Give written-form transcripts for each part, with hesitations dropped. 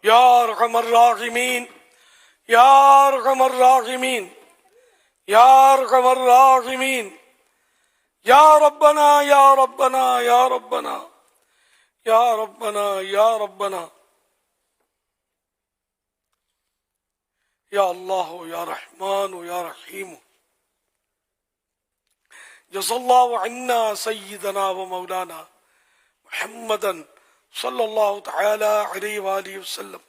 یا ارحم الراحمین یا ارحم الراحمین یا ارحم الراحمین یا ربنا یا ربنا یا ربنا یا ربنا یا ربنا یا اللہ یا رحمان یا رحیم جزا اللہ عنا سیدنا و مولانا محمدا صلی اللہ تعالی علیہ وآلہ وسلم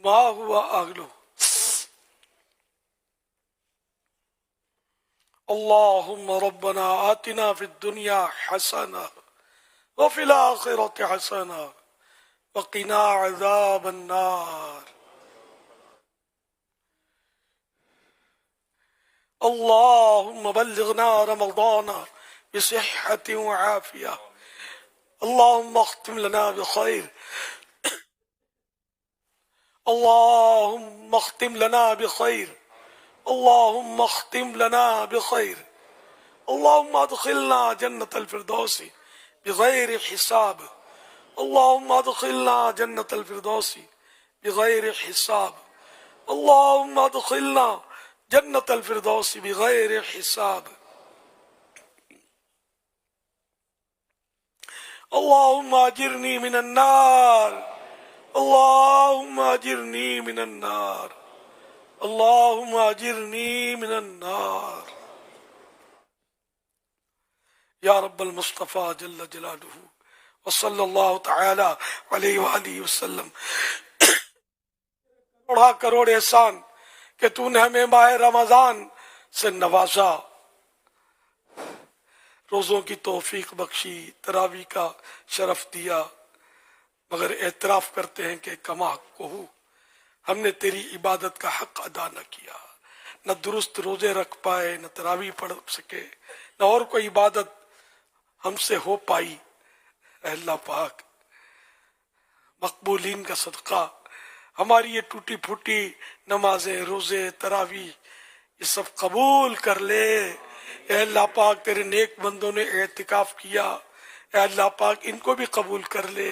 ما ہوا اہلہ. اللہم ربنا آتنا فی الدنیا حسنہ وفی الآخرۃ حسنہ وقنا عذاب النار. اللہم بلغنا رمضان بصحة وعافیہ. اللہم اختم لنا بخیر. اللہم اختم لنا بخیر. اللہم اختم لنا بخیر. اللہم ادخلنا جنت الفردوس بغیر حساب. اللہم ادخلنا جنت الفردوس بغیر حساب. اللہم ادخلنا جنت الفردوس بغیر حساب. اللہم اجرنی من النار. اللہم اجرنی من النار. اللہم اجرنی من النار. یا رب المصطفیٰ جل جلالہ وصلی اللہ تعالی علیہ وآلہ وسلم. کروڑا کروڑ احسان کہ تو نے ہمیں ماہ رمضان سے نوازا، روزوں کی توفیق بخشی، تراویح کا شرف دیا، مگر اعتراف کرتے ہیں کہ کما حق ہو ہم نے تیری عبادت کا حق ادا نہ کیا، نہ درست روزے رکھ پائے، نہ تراویح پڑھ سکے، نہ اور کوئی عبادت ہم سے ہو پائی. اے اللہ پاک، مقبولین کا صدقہ ہماری یہ ٹوٹی پھوٹی نمازیں، روزے، تراویح یہ سب قبول کر لے. اے اللہ پاک، تیرے نیک بندوں نے اعتکاف کیا، اے اللہ پاک ان کو بھی قبول کر لے.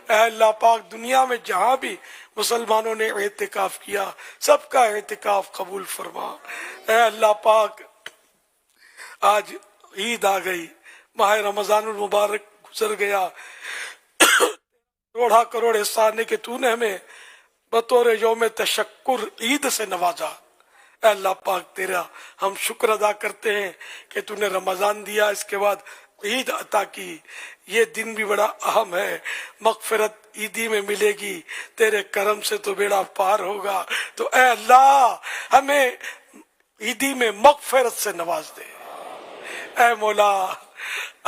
اے اللہ پاک، دنیا میں جہاں بھی مسلمانوں نے اعتکاف کیا سب کا اعتکاف قبول فرما. اے اللہ پاک، آج عید آ گئی، ماہ رمضان المبارک گزر گیا. کروڑا کروڑ احسان ہے کہ تو نے ہمیں بطور یوم تشکر عید سے نوازا. اے اللہ پاک، تیرا ہم شکر ادا کرتے ہیں کہ تو نے رمضان دیا، اس کے بعد عید عطا کی. یہ دن بھی بڑا اہم ہے، مغفرت عیدی میں ملے گی، تیرے کرم سے تو بیڑا پار ہوگا. تو اے اللہ، ہمیں عیدی میں مغفرت سے نواز دے. اے مولا،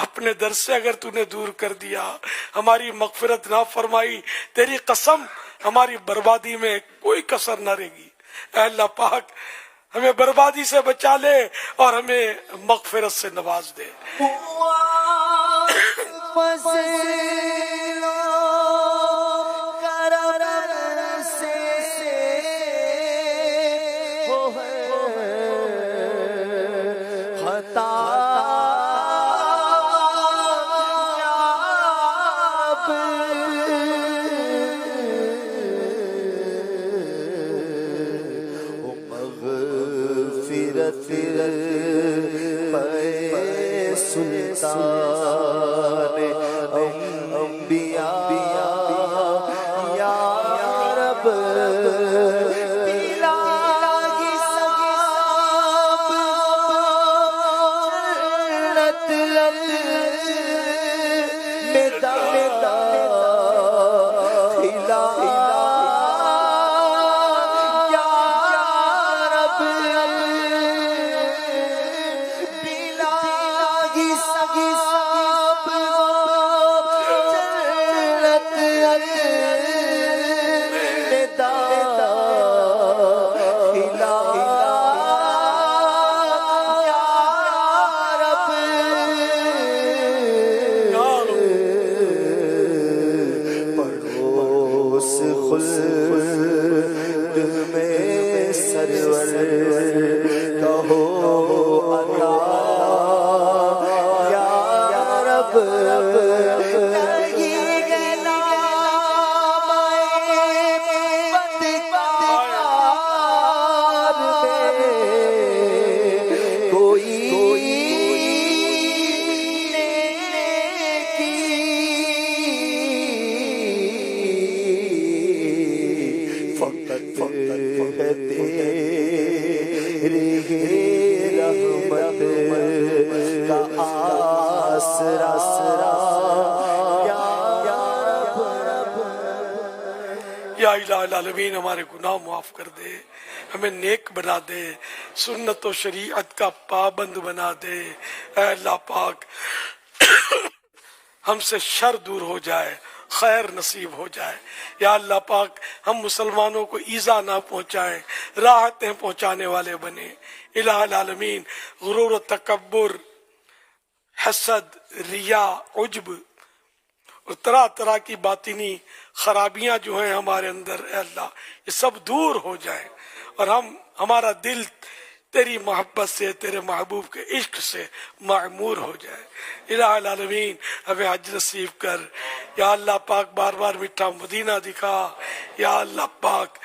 اپنے در سے اگر تو نے دور کر دیا، ہماری مغفرت نہ فرمائی، تیری قسم ہماری بربادی میں کوئی کسر نہ رہے گی. اے اللہ پاک، ہمیں بربادی سے بچا لے اور ہمیں مغفرت سے نواز دے. یا الہ العالمین ہمارے گناہ معاف کر دے، ہمیں نیک بنا دے، سنت و شریعت کا پابند بنا دے۔ اے اللہ پاک ہم سے شر دور ہو جائے، خیر نصیب ہو جائے۔ یا اللہ پاک ہم مسلمانوں کو ایذا نہ پہنچائیں، راحتیں پہنچانے والے بنے۔ الہ العالمین غرور و تکبر، حسد، ریا، عجب اور طرح طرح کی باطنی خرابیاں جو ہیں ہمارے اندر، اے اللہ یہ سب دور ہو جائیں، اور ہمارا دل تیری محبت سے، تیرے محبوب کے عشق سے معمور ہو جائے۔ الہ العالمین ہمیں حج نصیب کر۔ یا اللہ پاک بار بار میٹھا مدینہ دکھا۔ یا اللہ پاک،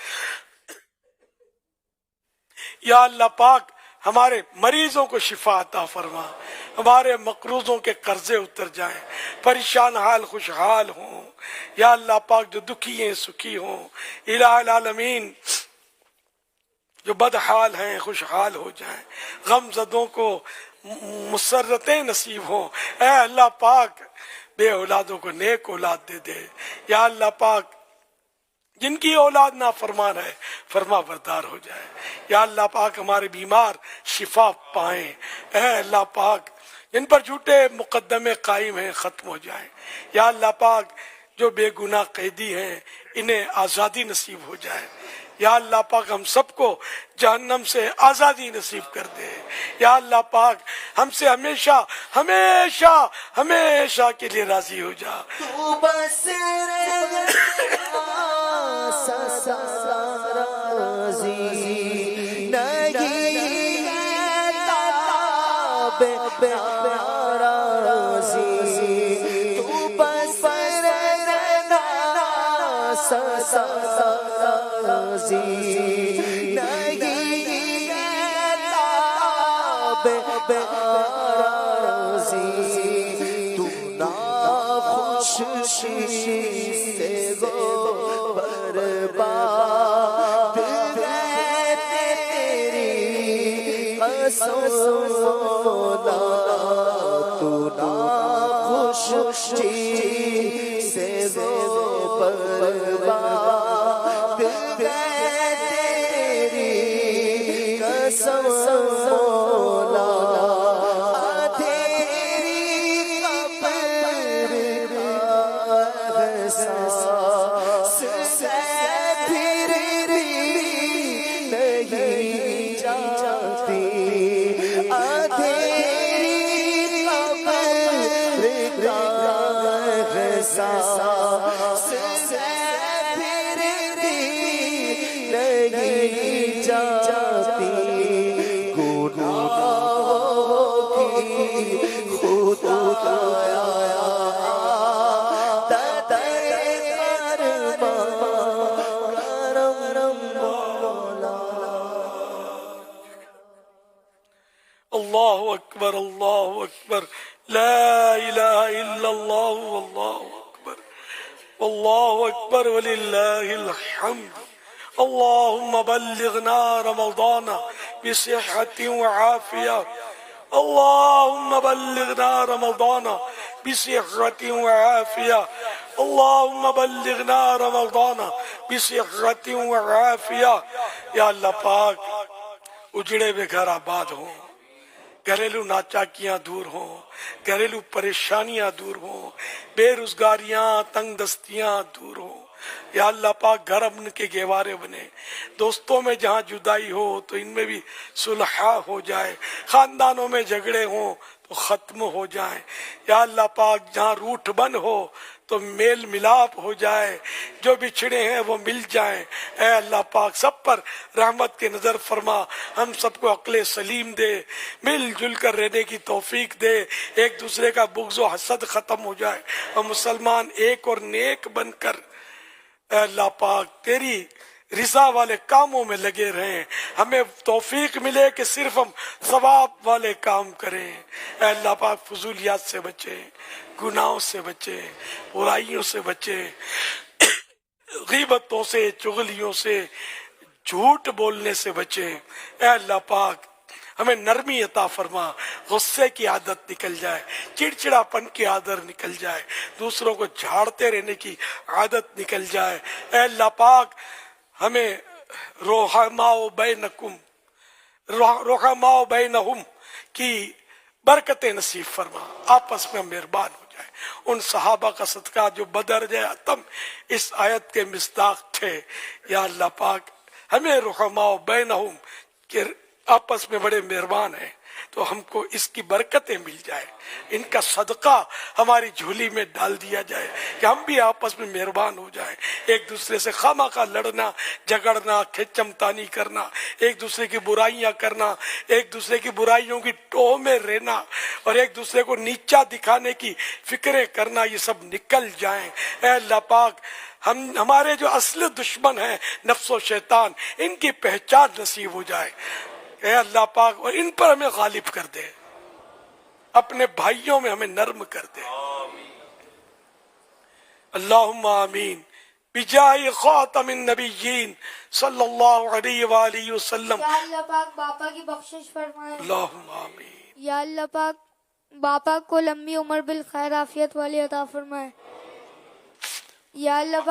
یا اللہ پاک ہمارے مریضوں کو شفا عطا فرما، ہمارے مقروضوں کے قرضے اتر جائیں، پریشان حال خوشحال ہوں۔ یا اللہ پاک جو دکھی ہیں سکھی ہوں۔ الہ العالمین جو بدحال ہیں خوشحال ہو جائیں، غم زدوں کو مسرتیں نصیب ہوں۔ اے اللہ پاک بے اولادوں کو نیک اولاد دے دے۔ یا اللہ پاک جن کی اولاد نافرمان ہے فرما بردار ہو جائے۔ یا اللہ پاک ہمارے بیمار شفا پائیں۔ اے اللہ پاک جن پر جھوٹے مقدمے قائم ہیں ختم ہو جائیں۔ یا اللہ پاک جو بے گناہ قیدی ہیں انہیں آزادی نصیب ہو جائے۔ یا اللہ پاک ہم سب کو جہنم سے آزادی نصیب کر دے۔ یا اللہ پاک ہم سے ہمیشہ ہمیشہ ہمیشہ کے لیے راضی ہو جا۔ تو بس راضی نہیں راضی، تو بس راضی نہیں راضی، تو نا خوشی سے گو برباد ہے تیری قسم مولا، تو نا خوشی سے گو برباد ہے تیری قسم مولا، تیری قبر احساس سے پھر بھی نہیں جاتی، تیری قبر احساس سے پھر بھی نہیں جاتی، گناہوں کی خدایا اللہ اکبر، اللہ اکبر، لا الہ الا اللہ، واللہ اکبر، واللہ اکبر وللہ الحمد۔ اللہم بلغنا رمضان بصحت وعافیہ، اللہم بلغنا رمضان بصحت وعافیہ، اللہم بلغنا رمضان بصحت وعافیہ۔ یا اللہ پاک اجڑے ہوئے گھر آباد ہوں، گھریلو ناچاکیاں دور ہوں، گھریلو پریشانیاں دور ہوں، بے روزگاریاں تنگ دستیاں دور ہوں۔ یا اللہ پاک گھر امن کے گہوارے بنے، دوستوں میں جہاں جدائی ہو تو ان میں بھی صلح ہو جائے، خاندانوں میں جھگڑے ہوں تو ختم ہو جائیں۔ یا اللہ پاک جہاں روٹھ بن ہو تو میل ملاپ ہو جائے، جو بچھڑے ہیں وہ مل جائیں۔ اے اللہ پاک سب پر رحمت کی نظر فرما، ہم سب کو عقل سلیم دے، مل جل کر رہنے کی توفیق دے، ایک دوسرے کا بغض و حسد ختم ہو جائے اور مسلمان ایک اور نیک بن کر اے اللہ پاک تیری رضا والے کاموں میں لگے رہیں، ہمیں توفیق ملے کہ صرف ہم ثواب والے کام کریں۔ اے اللہ پاک فضولیات سے بچے، گناہوں سے بچے، برائیوں سے بچے، غیبتوں سے، چغلیوں سے، جھوٹ بولنے سے بچے۔ اے اللہ پاک ہمیں نرمی عطا فرما، غصے کی عادت نکل جائے، چڑچڑاپن کی عادت نکل جائے، دوسروں کو جھاڑتے رہنے کی عادت نکل جائے۔ اے اللہ پاک ہمیں رحماء بینکم رحماء بینہم کی برکتیں نصیب فرما، آپس میں مہربان ہو جائے۔ ان صحابہ کا صدقہ جو بدرجہ اتم اس آیت کے مصداق تھے، یا اللہ پاک ہمیں رحماء بینہم کہ آپس میں بڑے مہربان ہیں، تو ہم کو اس کی برکتیں مل جائے، ان کا صدقہ ہماری جھولی میں ڈال دیا جائے کہ ہم بھی آپس میں مہربان ہو جائیں، ایک دوسرے سے خواہ خواہ لڑنا جھگڑنا کھچم تانی کرنا، ایک دوسرے کی برائیاں کرنا، ایک دوسرے کی برائیوں کی ٹوہ میں رہنا اور ایک دوسرے کو نیچا دکھانے کی فکریں کرنا، یہ سب نکل جائیں۔ اے اللہ پاک ہمارے جو اصل دشمن ہیں نفس و شیطان، ان کی پہچان نصیب ہو جائے اے اللہ پاک، اور ان پر ہمیں غالب کر دے، اپنے بھائیوں میں ہمیں نرم کر دے۔ اللہم آمین بجاہ خاتم النبیین صلی اللہ علیہ وآلہ وسلم۔ یا اللہ پاک باپا کی بخشش فرمائے۔ اللہم آمین۔ یا اللہ پاک باپا کو لمبی عمر بالخیر عافیت والی عطا فرمائے۔ یا اللہ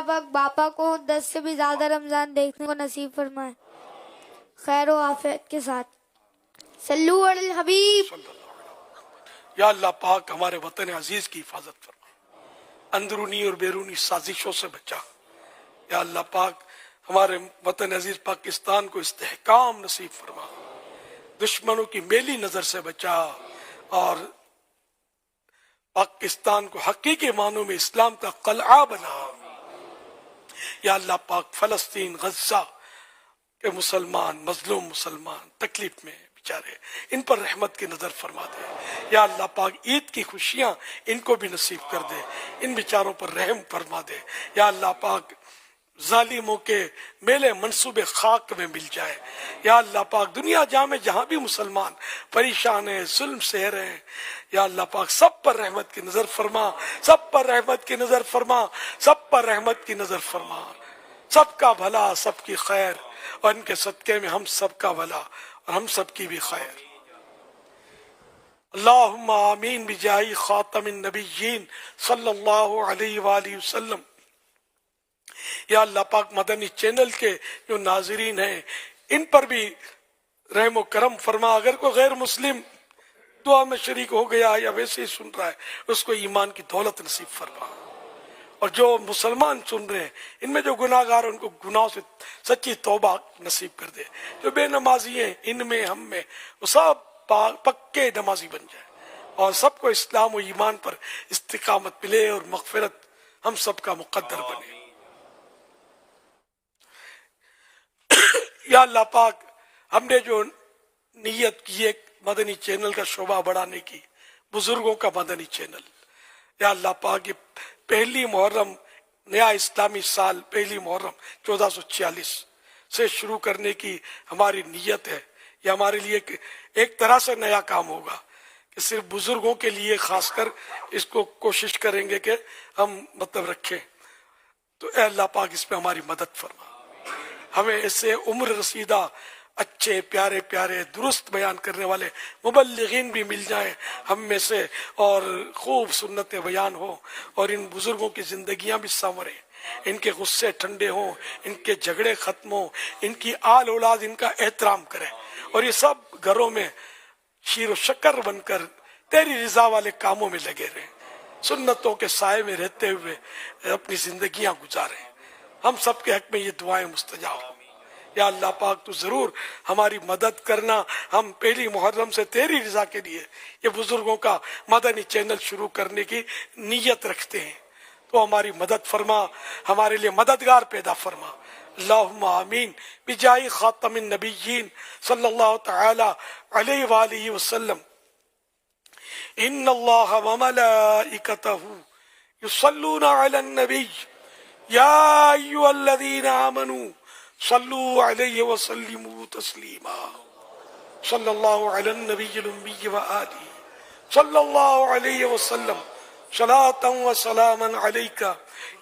پاک باپا کو 10 سے بھی زیادہ رمضان دیکھنے کو نصیب فرمائے، خیر و عافیت کے ساتھ۔ صلو علی الحبیب۔ یا اللہ پاک ہمارے وطن عزیز کی حفاظت فرما، اندرونی اور بیرونی سازشوں سے بچا۔ یا اللہ پاک ہمارے وطن عزیز پاکستان کو استحکام نصیب فرما، دشمنوں کی میلی نظر سے بچا، اور پاکستان کو حقیقی معنوں میں اسلام کا قلعہ بنا۔ یا اللہ پاک فلسطین غزہ کہ مسلمان مظلوم مسلمان تکلیف میں بیچارے، ان پر رحمت کی نظر فرما دے۔ یا اللہ پاک عید کی خوشیاں ان کو بھی نصیب کر دے، ان بیچاروں پر رحم فرما دے۔ یا اللہ پاک ظالموں کے میلے منصوبے خاک میں مل جائے۔ یا اللہ پاک دنیا جہاں میں جہاں بھی مسلمان پریشان ہیں، ظلم سہ رہے ہیں، یا اللہ پاک سب پر رحمت کی نظر فرما، سب پر رحمت کی نظر فرما، سب پر رحمت کی نظر فرما، سب کا بھلا سب کی خیر، اور ان کے صدقے میں ہم سب کا بھلا اور ہم سب کی بھی خیر۔ اللہم آمین بجاہ خاتم النبیین صلی اللہ علیہ وآلہ وسلم۔ یا اللہ پاک مدنی چینل کے جو ناظرین ہیں ان پر بھی رحم و کرم فرما، اگر کوئی غیر مسلم دعا میں شریک ہو گیا یا ویسے ہی سن رہا ہے اس کو ایمان کی دولت نصیب فرما، اور جو مسلمان سن رہے ہیں ان میں جو گناہ گار ان کو گناہوں سے سچی توبہ نصیب کر دے، جو بے نمازی ہیں ان میں ہم میں وہ سب پکے نمازی بن جائے، اور سب کو اسلام و ایمان پر استقامت ملے اور مغفرت ہم سب کا مقدر بنے۔ یا اللہ پاک ہم نے جو نیت کی ایک مدنی چینل کا شعبہ بڑھانے کی، بزرگوں کا مدنی چینل، یا اللہ پاک یہ پہلی محرم نیا اسلامی سال پہلی محرم 1446 سے شروع کرنے کی ہماری نیت ہے۔ یہ ہمارے لیے ایک طرح سے نیا کام ہوگا کہ صرف بزرگوں کے لیے خاص کر اس کو کوشش کریں گے کہ ہم رکھیں، تو اے اللہ پاک اس پہ ہماری مدد فرما، ہمیں ایسے عمر رسیدہ اچھے پیارے پیارے درست بیان کرنے والے مبلغین بھی مل جائیں ہم میں سے، اور خوب سنتیں بیان ہوں، اور ان بزرگوں کی زندگیاں بھی سنوریں، ان کے غصے ٹھنڈے ہوں، ان کے جھگڑے ختم ہوں، ان کی آل اولاد ان کا احترام کریں، اور یہ سب گھروں میں شیر و شکر بن کر تیری رضا والے کاموں میں لگے رہیں، سنتوں کے سائے میں رہتے ہوئے اپنی زندگیاں گزاریں۔ ہم سب کے حق میں یہ دعائیں مستجاب ہوں۔ یا اللہ پاک تو ضرور ہماری مدد کرنا، ہم پہلی محرم سے تیری رضا کے لیے یہ بزرگوں کا مدنی چینل شروع کرنے کی نیت رکھتے ہیں، تو ہماری مدد فرما، ہمارے لیے مددگار پیدا فرما۔ اللہم آمین بجاہ خاتم النبیین صلی اللہ تعالی علیہ وآلہ وسلم۔ ان اللہ وملائکتہ یصلون علی النبی یا ایھا الذین آمنوا صلوا علیہ وسلموا تسلیما۔ صلی اللہ علی النبی الامی وآلہ صلی اللہ علیہ وسلم۔ صلاة و سلاما علیکا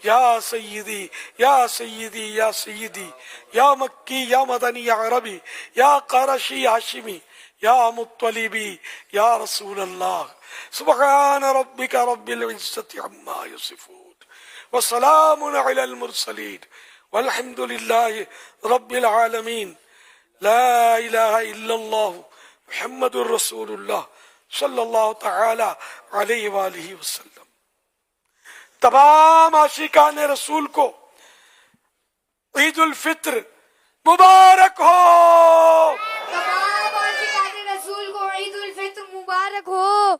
یا سیدی یا سیدی یا سیدی یا مکی یا مدنی یا عربی یا قرشی ہاشمی یا مطلبی یا رسول اللہ سبحان ربک رب العزت عما یصفون وسلام علی المرسلین والحمد للہ رب العالمین لا الہ الا اللہ محمد الرسول اللہ صلی اللہ تعالی علیہ وآلہ وسلم۔ تمام عاشقان رسول کو عید الفطر مبارک ہو۔ تمام عاشقان رسول کو عید الفطر مبارک ہو۔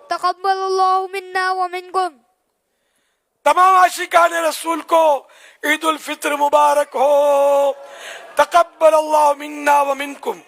تقبل اللہ منا ومنکم۔ تمام عاشقان رسول کو عید الفطر مبارک ہو۔ تقبل اللہ منا ومنکم۔